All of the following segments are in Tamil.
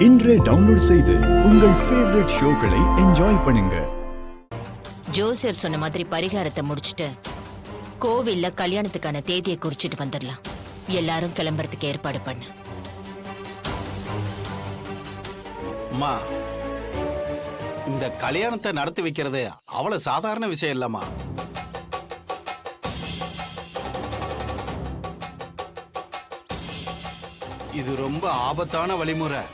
இன்றே டவுன்லோட் செய்து உங்கள் ஃபேவரட் ஷோக்களை என்ஜாய் பண்ணுங்க. ஜோசியர் சொன்ன மாதிரி பரிகாரத்தை முடிச்சிட்டு கோவில்ல கல்யாணத்துக்கான தேதியை குறிச்சிட்டு வந்துடலாம். எல்லாரும் கிளம்புறதுக்கு ஏற்பாடு பண்ணு. அம்மா, இந்த கல்யாணத்தை நடத்தி வைக்கிறது அவ்வளவு சாதாரண விஷயம் இல்லம்மா. இது ரொம்ப ஆபத்தான வழிமுறை.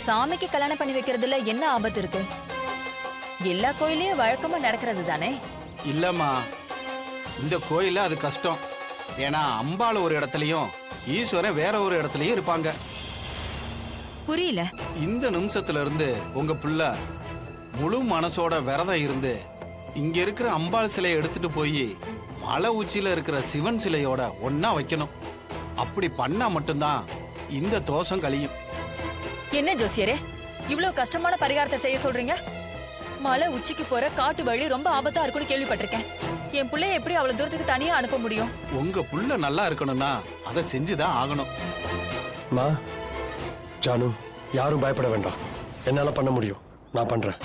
சாமிக்கு கல்யாணம் பண்ணி வைக்கிறதுல என்ன ஆபத்து இருக்கு? எல்லா கோயிலையும் வழக்கமா நடக்கிறது தானே. இல்லம்மா, இந்த கோயில அது கஷ்டம். ஏன்னா அம்பாள் ஒரு இடத்துலயும் ஈஸ்வரன் வேற ஒரு இடத்துலயும் இருப்பாங்க. புரியல. இந்த நிமிஷத்துல இருந்து உங்க பிள்ளை முழு மனசோட விரதம் இருந்து இங்க இருக்கிற அம்பாள் சிலையை எடுத்துட்டு போய் மலை உச்சியில இருக்கிற சிவன் சிலையோட ஒன்னா வைக்கணும். அப்படி பண்ணா மட்டும்தான் இந்த தோஷம் கழியும். என்ன ஜோசியரே, இவ்வளவு கஷ்டமான பரிகாரத்தை செய்ய சொல்றீங்க? மலை உச்சிக்கு போற காட்டு வழி ரொம்ப ஆபத்தா இருக்குன்னு கேள்விப்பட்டிருக்கேன். என் பிள்ளைய எப்படி அவ்வளவு தூரத்துக்கு தனியா அனுப்ப முடியும்? உங்க புள்ள நல்லா இருக்கணும்னா அதை செஞ்சுதான் ஆகணும். மா, ஜானு, யாரும் பயப்பட வேண்டாம். என்னால பண்ண முடியும். நான் பண்றேன்.